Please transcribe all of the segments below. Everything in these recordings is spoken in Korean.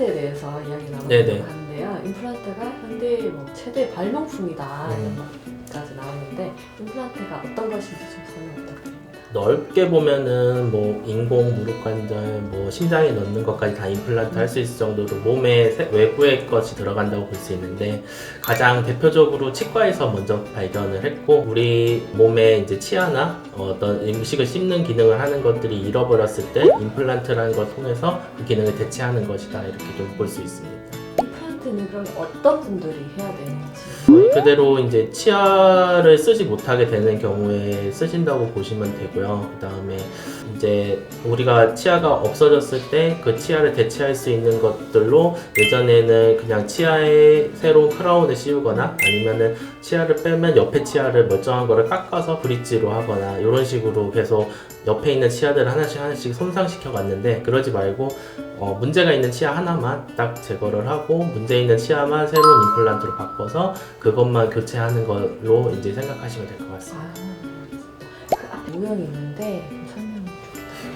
임플란트에 대해서 이야기 네네. 나눠보고 하는데요. 임플란트가 현대 뭐 최대 발명품이다 이런 말까지 나오는데 임플란트가 어떤 것인지 좀 설명 부탁드립니다. 넓게 보면은 뭐 인공 무릎 관절, 뭐 심장에 넣는 것까지 다 임플란트 할 수 있을 정도로 몸의 외부의 것이 들어간다고 볼 수 있는데 가장 대표적으로 치과에서 먼저 발견을 했고 우리 몸에 이제 치아나 어떤 음식을 씹는 기능을 하는 것들이 잃어버렸을 때 임플란트라는 걸 통해서 그 기능을 대체하는 것이다 이렇게 좀 볼 수 있습니다. 임플란트는 그럼 어떤 분들이 해야 되는지? 그대로 이제 치아를 쓰지 못하게 되는 경우에 쓰신다고 보시면 되고요. 그 다음에 이제 우리가 치아가 없어졌을 때 그 치아를 대체할 수 있는 것들로 예전에는 그냥 치아에 새로운 크라운을 씌우거나 아니면은 치아를 빼면 옆에 치아를 멀쩡한 거를 깎아서 브릿지로 하거나 이런 식으로 계속 옆에 있는 치아들을 하나씩 손상시켜 갔는데 그러지 말고 문제가 있는 치아 하나만 딱 제거를 하고 문제 있는 치아만 새로운 임플란트로 바꿔서 그것만 교체하는 걸로 이제 생각하시면 될 것 같습니다. 그 앞에 모형이 있는데 좀 설명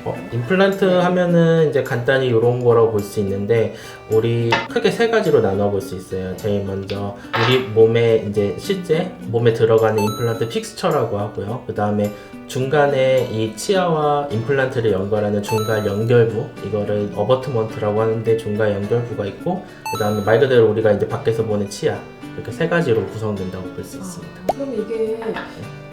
좀 임플란트 하면은 이제 간단히 이런 거라고 볼 수 있는데 우리 크게 세 가지로 나눠 볼 수 있어요. 제일 먼저 우리 몸에 이제 실제 몸에 들어가는 임플란트 픽스처라고 하고요. 그 다음에 중간에 이 치아와 임플란트를 연결하는 중간 연결부 이거를 어버트먼트라고 하는데 중간 연결부가 있고 그 다음에 말 그대로 우리가 이제 밖에서 보는 치아 이렇게 세 가지로 구성된다고 볼 수 있습니다. 그럼 이게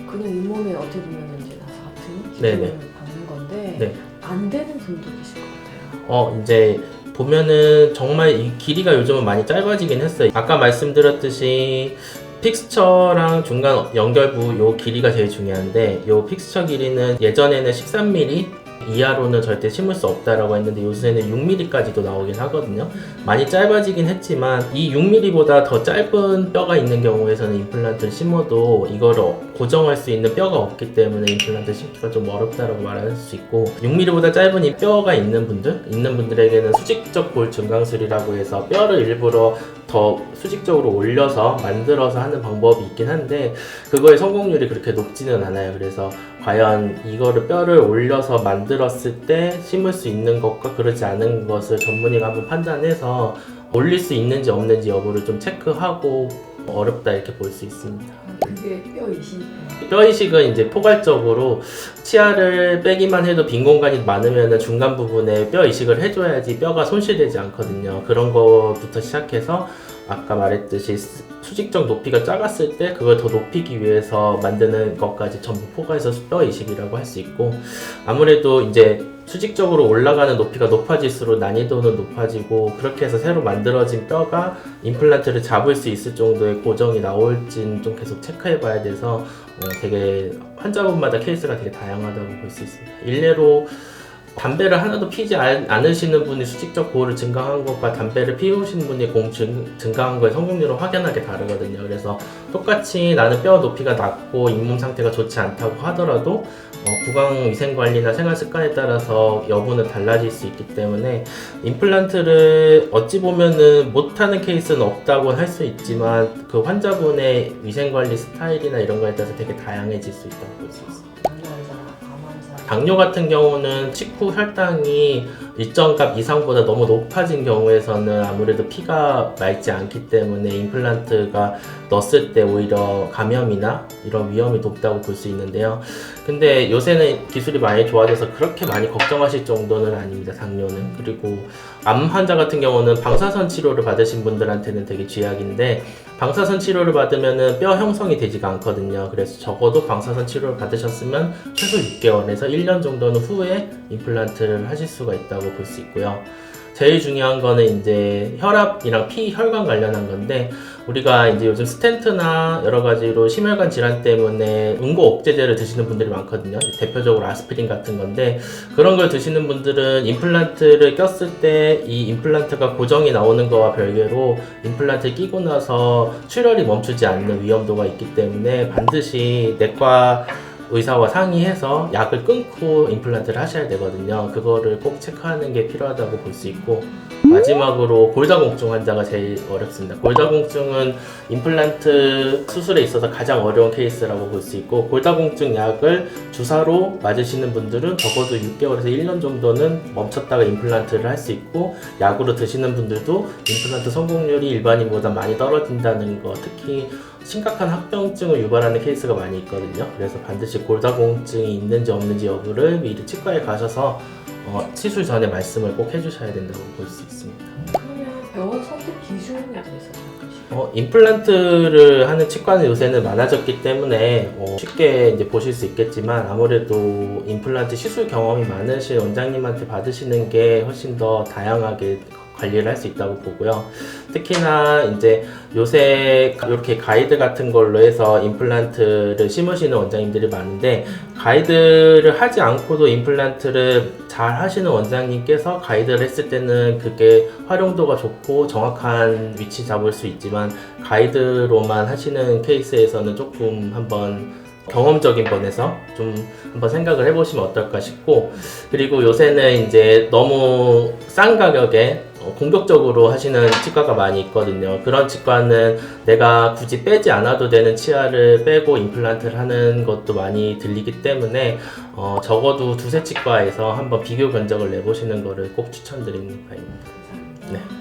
그냥 잇몸에 어떻게 보면 이제 나사 같은 네네. 기능을 받는 건데 네. 안 되는 분도 계실 것 같아요. 이제 보면은 정말 이 길이가 요즘은 많이 짧아지긴 했어요. 아까 말씀드렸듯이 픽스처랑 중간 연결부 요 길이가 제일 중요한데 요 픽스처 길이는 예전에는 13mm 이하로는 절대 심을 수 없다라고 했는데 요새는 6mm까지도 나오긴 하거든요. 많이 짧아지긴 했지만 이 6mm보다 더 짧은 뼈가 있는 경우에서는 임플란트를 심어도 이거를 고정할 수 있는 뼈가 없기 때문에 임플란트 심기가 좀 어렵다라고 말할 수 있고 6mm보다 짧은 이 뼈가 있는 분들에게는 수직적 볼 증강술이라고 해서 뼈를 일부러 더 수직적으로 올려서 만들어서 하는 방법이 있긴 한데 그거의 성공률이 그렇게 높지는 않아요. 그래서 과연 이거를 뼈를 올려서 만들었을 때 심을 수 있는 것과 그렇지 않은 것을 전문의가 한번 판단해서 올릴 수 있는지 없는지 여부를 좀 체크하고 어렵다 이렇게 볼 수 있습니다. 그게 뼈 이식. 뼈 이식은 이제 포괄적으로 치아를 빼기만 해도 빈 공간이 많으면 중간 부분에 뼈 이식을 해줘야지 뼈가 손실되지 않거든요. 그런 거부터 시작해서 아까 말했듯이 수직적 높이가 작았을 때 그걸 더 높이기 위해서 만드는 것까지 전부 포괄해서 뼈 이식이라고 할 수 있고 아무래도 이제 수직적으로 올라가는 높이가 높아질수록 난이도는 높아지고 그렇게 해서 새로 만들어진 뼈가 임플란트를 잡을 수 있을 정도의 고정이 나올지는 좀 계속 체크해 봐야 돼서 되게 환자분마다 케이스가 되게 다양하다고 볼 수 있습니다. 일례로 담배를 하나도 피지 않으시는 분이 수직적 보호를 증강한 것과 담배를 피우시는 분이 증강한 거의 성공률은 확연하게 다르거든요. 그래서 똑같이 나는 뼈 높이가 낮고 잇몸 상태가 좋지 않다고 하더라도 구강위생관리나 생활습관에 따라서 여부는 달라질 수 있기 때문에 임플란트를 어찌 보면은 못하는 케이스는 없다고 할 수 있지만 그 환자분의 위생관리 스타일이나 이런 거에 따라서 되게 다양해질 수 있다고 볼 수 있습니다. 당뇨 같은 경우는 식후 혈당이 일정 값 이상보다 너무 높아진 경우에서는 아무래도 피가 맑지 않기 때문에 임플란트가 넣었을 때 오히려 감염이나 이런 위험이 높다고 볼 수 있는데요. 근데 요새는 기술이 많이 좋아져서 그렇게 많이 걱정하실 정도는 아닙니다. 당뇨는. 그리고 암 환자 같은 경우는 방사선 치료를 받으신 분들한테는 되게 쥐약인데 방사선 치료를 받으면은 뼈 형성이 되지가 않거든요. 그래서 적어도 방사선 치료를 받으셨으면 최소 6개월에서 1년 정도는 후에 임플란트를 하실 수가 있다고 볼 수 있고요. 제일 중요한 거는 이제 혈압이랑 혈관 관련한 건데 우리가 이제 요즘 스텐트나 여러 가지로 심혈관 질환 때문에 응고 억제제를 드시는 분들이 많거든요. 대표적으로 아스피린 같은 건데 그런 걸 드시는 분들은 임플란트를 꼈을 때 이 임플란트가 고정이 나오는 거와 별개로 임플란트를 끼고 나서 출혈이 멈추지 않는 위험도가 있기 때문에 반드시 내과 의사와 상의해서 약을 끊고 임플란트를 하셔야 되거든요. 그거를 꼭 체크하는 게 필요하다고 볼 수 있고, 마지막으로 골다공증 환자가 제일 어렵습니다. 골다공증은 임플란트 수술에 있어서 가장 어려운 케이스라고 볼 수 있고, 골다공증 약을 주사로 맞으시는 분들은 적어도 6개월에서 1년 정도는 멈췄다가 임플란트를 할 수 있고, 약으로 드시는 분들도 임플란트 성공률이 일반인보다 많이 떨어진다는 거, 특히 심각한 합병증을 유발하는 케이스가 많이 있거든요. 그래서 반드시 골다공증이 있는지 없는지 여부를 미리 치과에 가셔서 시술 전에 말씀을 꼭 해주셔야 된다고 볼 수 있습니다. 그러면 병원 선택 기준이 있어요? 임플란트를 하는 치과는 요새는 많아졌기 때문에 쉽게 이제 보실 수 있겠지만, 아무래도 임플란트 시술 경험이 많으신 원장님한테 받으시는 게 훨씬 더 다양하게 관리를 할 수 있다고 보고요. 특히나 이제 요새 이렇게 가이드 같은 걸로 해서 임플란트를 심으시는 원장님들이 많은데, 가이드를 하지 않고도 임플란트를 잘 하시는 원장님께서 가이드를 했을 때는 그게 활용도가 좋고 정확한 위치 잡을 수 있지만, 가이드로만 하시는 케이스에서는 조금 한번 경험적인 면에서 좀 한번 생각을 해보시면 어떨까 싶고, 그리고 요새는 이제 너무 싼 가격에 공격적으로 하시는 치과가 많이 있거든요. 그런 치과는 내가 굳이 빼지 않아도 되는 치아를 빼고 임플란트를 하는 것도 많이 들리기 때문에 적어도 두세 치과에서 한번 비교 견적을 내보시는 거를 꼭 추천드리는 바입니다. 감사합니다. 네.